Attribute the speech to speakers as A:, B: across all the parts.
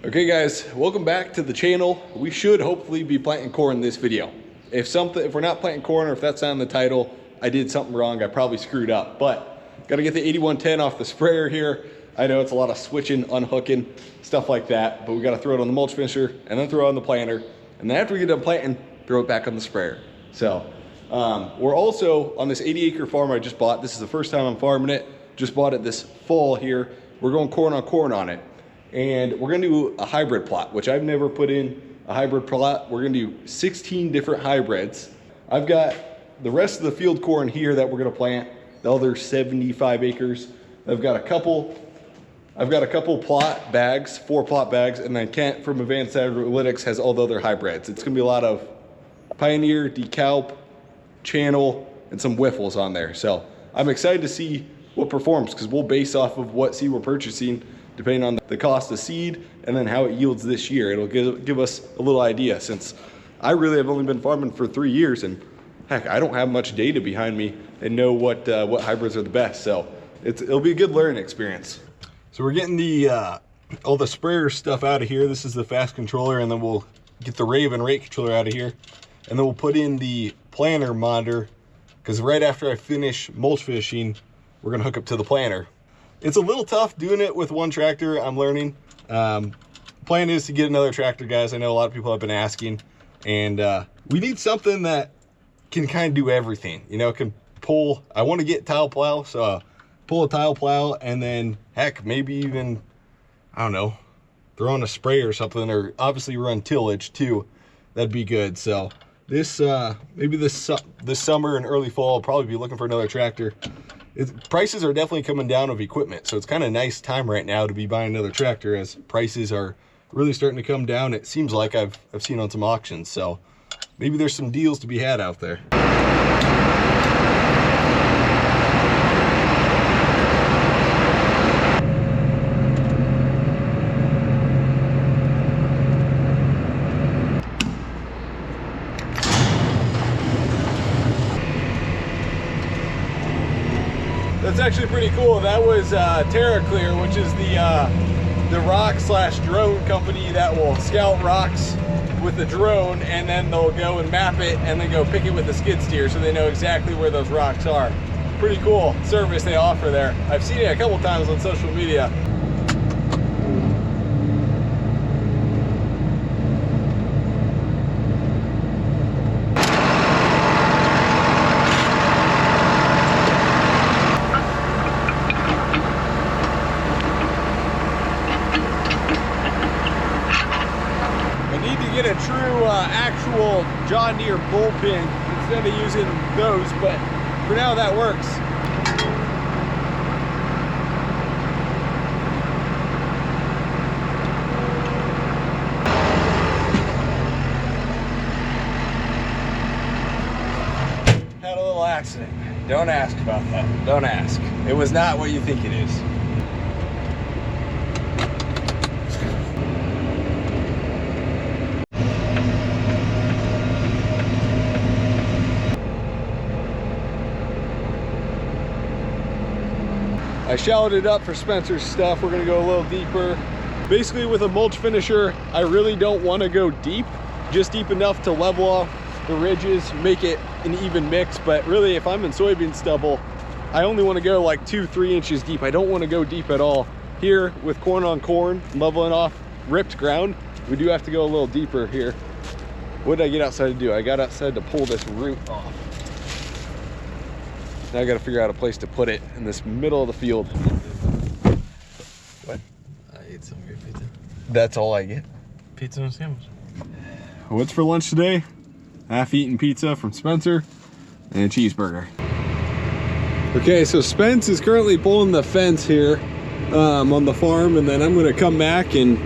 A: Okay guys, welcome back to the channel. We should hopefully be planting corn in this video. If we're not planting corn, or if that's not in the title, I did something wrong. I probably screwed up, but gotta get the 8110 off the sprayer here. I know it's a lot of switching, unhooking, stuff like that, but we gotta throw it on the mulch finisher and then throw it on the planter. And then after we get done planting, throw it back on the sprayer. So we're also on this 80-acre farm I just bought. This is the first time I'm farming it. Just bought it this fall here. We're going corn on it. And we're gonna do a hybrid plot, which I've never put in a hybrid plot. We're gonna do 16 different hybrids. I've got the rest of the field corn here that we're gonna plant, the other 75 acres. I've got a couple plot bags, 4 plot bags, and then Kent from Advanced Agriltyics has all the other hybrids. It's gonna be a lot of Pioneer, DeKalb, Channel, and some Whiffles on there. So I'm excited to see what performs, because we'll base off of what seed we're purchasing depending on the cost of seed and then how it yields this year. It'll give us a little idea, since I really have only been farming for 3 years, and heck, I don't have much data behind me and know what hybrids are the best. So it'll be a good learning experience. So we're getting all the sprayer stuff out of here. This is the fast controller, and then we'll get the Raven rate controller out of here, and then we'll put in the planter monitor, because right after I finish mulch finishing, we're gonna hook up to the planter. It's a little tough doing it with one tractor, I'm learning. Plan is to get another tractor, guys. I know a lot of people have been asking, and we need something that can kind of do everything. You know, can pull, I want to get tile plow, so pull a tile plow, and then heck, maybe even, I don't know, throw in a spray or something, or obviously run tillage too. That'd be good. So this, maybe this summer and early fall, I'll probably be looking for another tractor. Prices are definitely coming down of equipment, so it's kind of a nice time right now to be buying another tractor, as prices are really starting to come down. It seems like I've seen on some auctions, so maybe there's some deals to be had out there. That's actually pretty cool. That was TerraClear, which is the rock/drone company that will scout rocks with the drone, and then they'll go and map it and then go pick it with the skid steer, so they know exactly where those rocks are. Pretty cool service they offer there. I've seen it a couple times on social media. Get a true actual John Deere bullpen instead of using those, but for now that works. Had a little accident. Don't ask about that. Don't ask. It was not what you think it is. I shallowed it up for Spencer's stuff. We're gonna go a little deeper. Basically, with a mulch finisher, I really don't wanna go deep, just deep enough to level off the ridges, make it an even mix. But really, if I'm in soybean stubble, I only wanna go like 2-3 inches deep. I don't wanna go deep at all. Here, with corn on corn, leveling off ripped ground, we do have to go a little deeper here. What did I get outside to do? I got outside to pull this root off. Now I gotta figure out a place to put it in this middle of the field. What?
B: I ate some of your pizza.
A: That's all I get?
B: Pizza and sandwich.
A: What's for lunch today? Half-eaten pizza from Spencer and a cheeseburger. Okay, so Spence is currently pulling the fence here on the farm, and then I'm gonna come back, and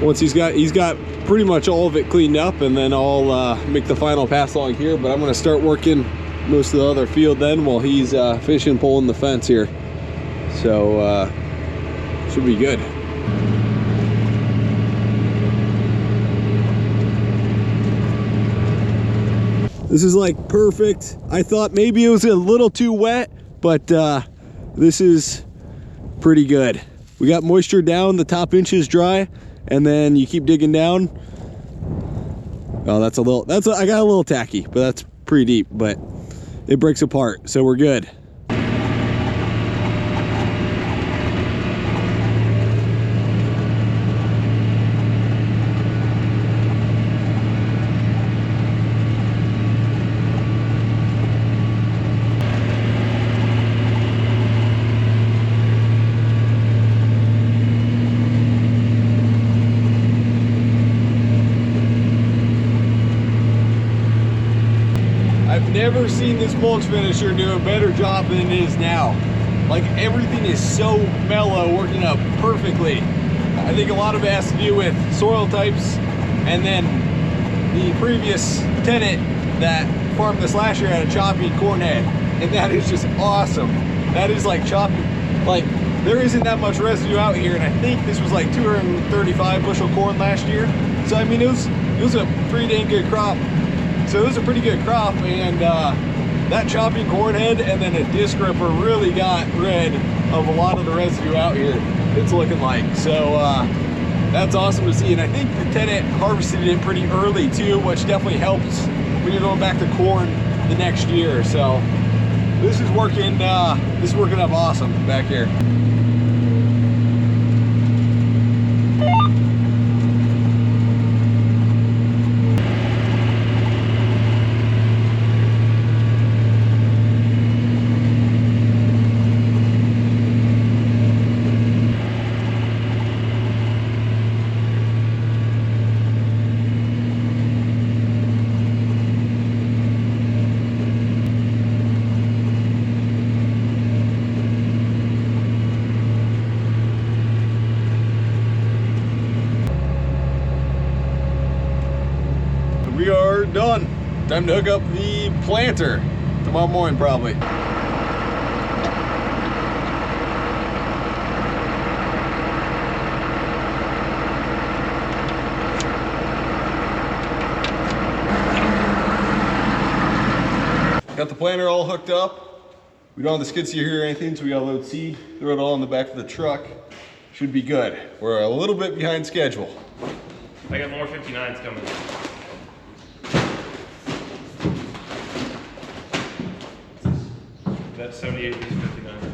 A: once he's got pretty much all of it cleaned up, and then I'll make the final pass along here. But I'm gonna start working most of the other field then while he's fishing, pulling the fence here. So should be good. This is like perfect. I thought maybe it was a little too wet, but this is pretty good. We got moisture down, the top inch is dry, and then you keep digging down. Oh, I got a little tacky, but that's pretty deep, but it breaks apart, so we're good. I've never seen this mulch finisher do a better job than it is now. Like, everything is so mellow, working up perfectly. I think a lot of it has to do with soil types, and then the previous tenant that farmed this last year had a choppy corn head, and that is just awesome. That is like choppy, like there isn't that much residue out here, and I think this was like 235 bushel corn last year. So I mean, it was a pretty dang good crop. So it was a pretty good crop, and that choppy corn head and then a disc ripper really got rid of a lot of the residue out here, it's looking like. So that's awesome to see, and I think the tenant harvested it pretty early too, which definitely helps when you're going back to corn the next year. So this is working up awesome back here. We are done. Time to hook up the planter tomorrow morning, probably. Got the planter all hooked up. We don't have the skid steer here or anything, so we gotta load seed, throw it all in the back of the truck. Should be good. We're a little bit behind schedule.
C: I got more 59s coming. That's 78, these 59.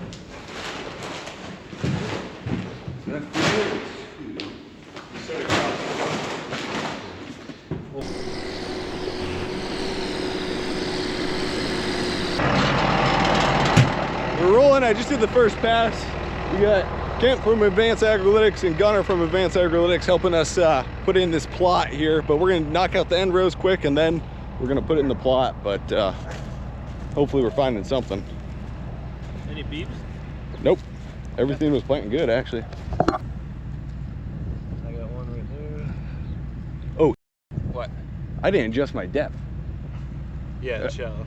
A: We're rolling. I just did the first pass. We got Kent from Advanced Agriltyics and Gunner from Advanced Agriltyics helping us put in this plot here, but we're gonna knock out the end rows quick and then we're gonna put it in the plot, but hopefully we're finding something.
C: Any beeps?
A: Nope. Everything was planting good, actually.
C: I got one right there.
A: Oh.
C: What?
A: I didn't adjust my depth.
C: Yeah, it's shallow.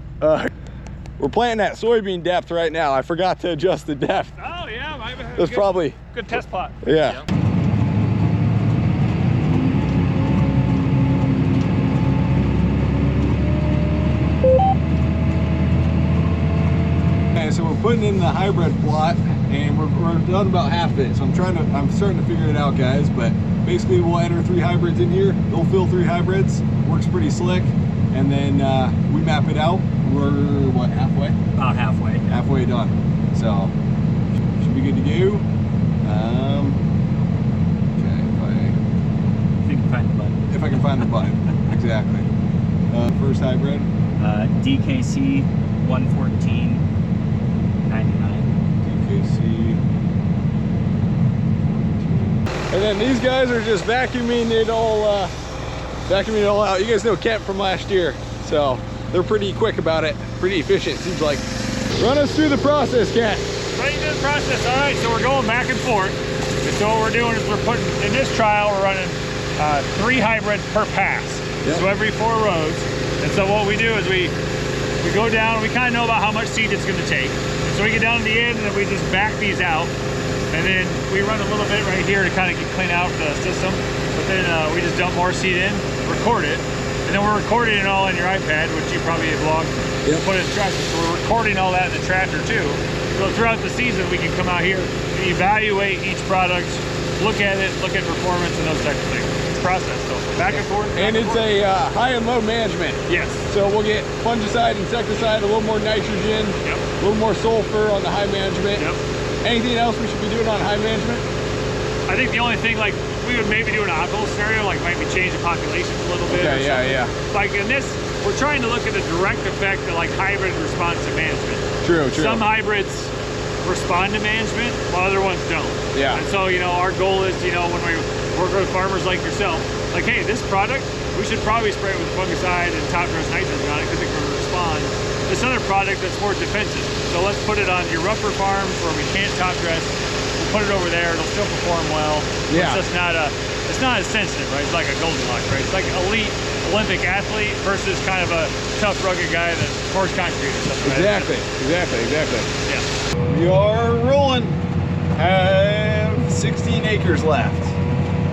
A: We're planting at soybean depth right now. I forgot to adjust the depth.
C: Oh yeah,
A: That's probably
C: good test plot.
A: Yeah. Okay, so we're putting in the hybrid plot, and we're done about half of it. So I'm starting to figure it out, guys. But basically, we'll enter 3 hybrids in here. They'll fill 3 hybrids. Works pretty slick, and then we map it out. We're what, halfway?
C: About halfway.
A: Halfway done. So should be good to go. Okay,
C: If you can find the button.
A: if I can find the button. Exactly. First hybrid.
D: DKC 114.99.
A: DKC. And then these guys are just vacuuming it all out. You guys know Kent from last year, so they're pretty quick about it, pretty efficient, seems like. Run us through the process, Kent.
C: Running through the process. All right, so we're going back and forth. And so what we're doing is we're putting, in this trial, we're running 3 hybrids per pass.
A: Yep.
C: So every 4 rows. And so what we do is we go down, we kind of know about how much seed it's going to take. So we get down to the end and then we just back these out. And then we run a little bit right here to kind of clean out the system. But then we just dump more seed in, record it. And then we're recording it all in your iPad, which you probably have logged.
A: Yep.
C: Put in the tractor. So we're recording all that in the tractor too. So throughout the season, we can come out here and evaluate each product look at it, look at performance and those types of things. It's a process, so back and forth.
A: And it's a high and low management.
C: Yes.
A: So we'll get fungicide, insecticide, a little more nitrogen,
C: Yep.
A: a little more sulfur on the high management.
C: Yep.
A: Anything else we should be doing on high management?
C: I think the only thing, like, we would maybe do an optimal scenario, like maybe change the populations a little bit.
A: Okay,
C: or
A: yeah.
C: Like in this, we're trying to look at the direct effect of like hybrid response to management.
A: True.
C: Some hybrids respond to management while other ones don't.
A: Yeah.
C: And so, you know, our goal is, you know, when we work with farmers like yourself, like, hey, this product, we should probably spray it with fungicide and top dress nitrogen on it because it can respond. This other product that's more defensive. So let's put it on your rougher farms where we can't top dress. We'll put it over there. It'll still perform well.
A: Yeah.
C: It's just it's not as sensitive, right? It's like a Goldilocks, right? It's like elite Olympic athlete versus kind of a tough, rugged guy that pours concrete or something.
A: Exactly.
C: Yeah.
A: We are rolling. Have 16 acres left.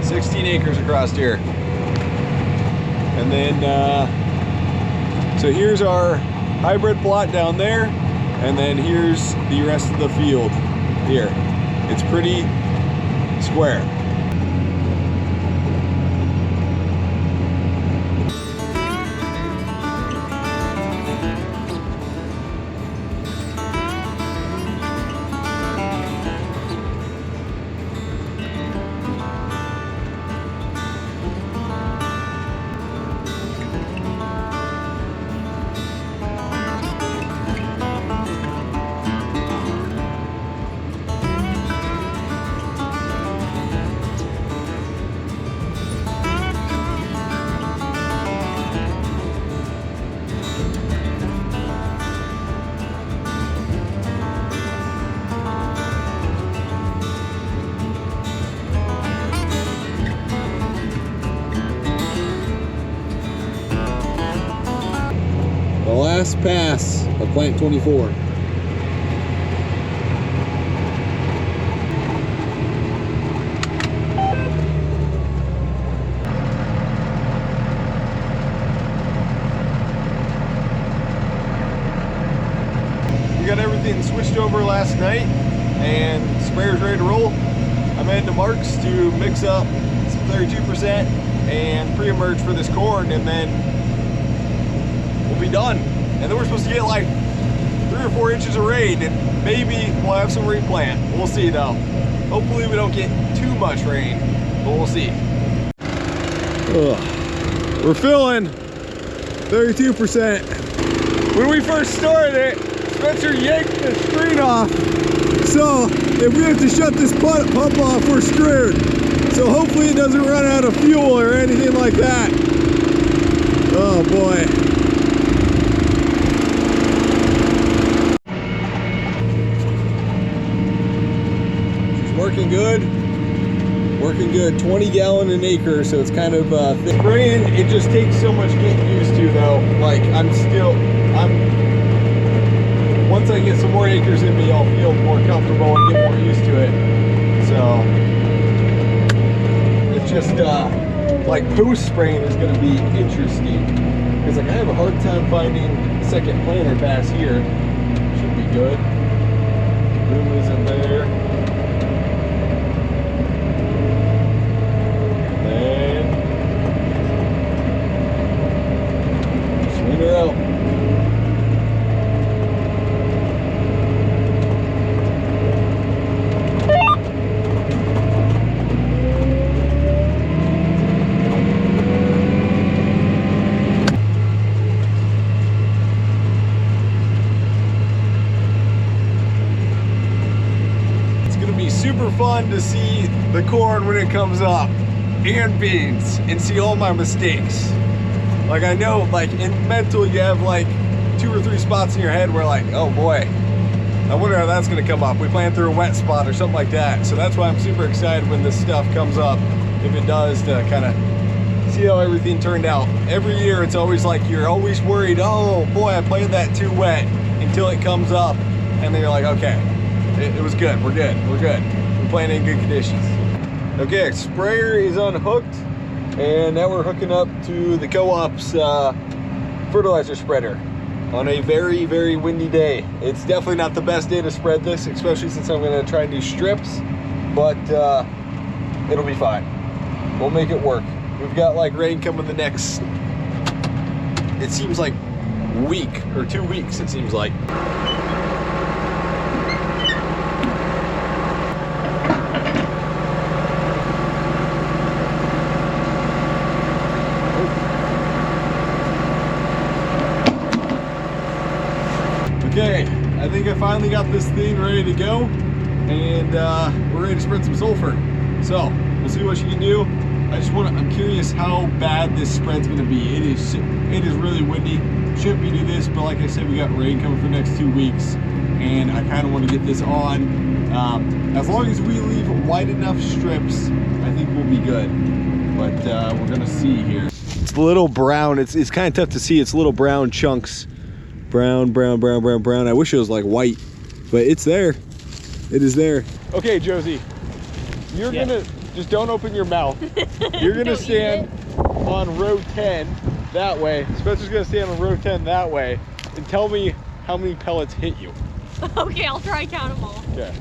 A: 16 acres across here. And then, so here's our hybrid plot down there. And then here's the rest of the field here. It's pretty square. The last pass of plant 24. We got everything switched over last night and sprayer's ready to roll. I'm heading to Mark's to mix up some 32% and pre-emerge for this corn, and then we'll be done. And then we're supposed to get like 3 or 4 inches of rain, and maybe we'll have some replant. We'll see though. Hopefully we don't get too much rain, but we'll see. We're filling 32%. When we first started it, Spencer yanked the screen off. So if we have to shut this pump off, we're screwed. So hopefully it doesn't run out of fuel or anything like that. Oh boy. Working good, 20 gallon an acre, so it's kind of thick. Spraying, it just takes so much getting used to though. Like once I get some more acres in me, I'll feel more comfortable and get more used to it. So it's just like post spraying is gonna be interesting. Because like I have a hard time finding second planter pass here. Should be good. Boom is in there. Out. It's gonna be super fun to see the corn when it comes up, and beans, and see all my mistakes. Like I know, like in mental, you have like 2 or 3 spots in your head where like, oh boy, I wonder how that's gonna come up. We plan through a wet spot or something like that. So that's why I'm super excited when this stuff comes up, if it does, to kind of see how everything turned out. Every year it's always like, you're always worried, oh boy, I planted that too wet, until it comes up, and then you're like, okay, it was good, we're good. We're planting in good conditions. Okay, sprayer is unhooked. And now we're hooking up to the co-op's fertilizer spreader on a very, very windy day. It's definitely not the best day to spread this, especially since I'm gonna try and do strips. But It'll be fine. We'll make it work. We've got like rain coming the next, it seems like week or 2 weeks, it seems like. Okay, I think I finally got this thing ready to go, and we're ready to spread some sulfur. So we'll see what she can do. I'm curious how bad this spread's gonna be. It is really windy. Shouldn't be do this, but like I said, we got rain coming for the next 2 weeks, and I kind of want to get this on. As long as we leave wide enough strips, I think we'll be good. But we're gonna see here. It's a little brown. It's kind of tough to see. It's little brown chunks. Brown. I wish it was like white, but it's there. It is there. Okay, Josie, you're gonna, just don't open your mouth. You're gonna stand on row 10 that way. Spencer's gonna stand on row 10 that way, and tell me how many pellets hit you.
E: Okay, I'll try and count them all.
A: Okay.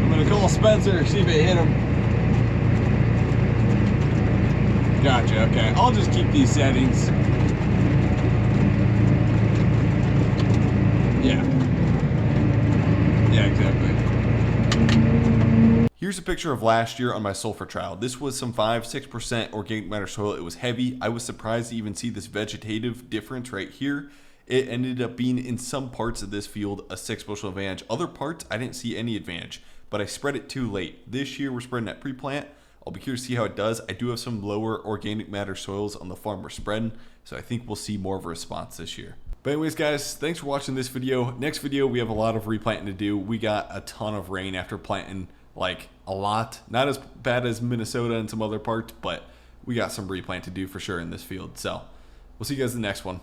A: I'm gonna call Spencer, see if it hit him. Gotcha, okay. I'll just keep these settings. Yeah, exactly. Here's a picture of last year on my sulfur trial. This was some 5-6% organic matter soil. It was heavy. I was surprised to even see this vegetative difference right here. It ended up being, in some parts of this field, a 6 bushel advantage. Other parts, I didn't see any advantage, but I spread it too late. This year, we're spreading at pre-plant. I'll be curious to see how it does. I do have some lower organic matter soils on the farm we're spreading, so I think we'll see more of a response this year. But anyways, guys, thanks for watching this video. Next video, we have a lot of replanting to do. We got a ton of rain after planting, like a lot. Not as bad as Minnesota and some other parts, but we got some replant to do for sure in this field. So we'll see you guys in the next one.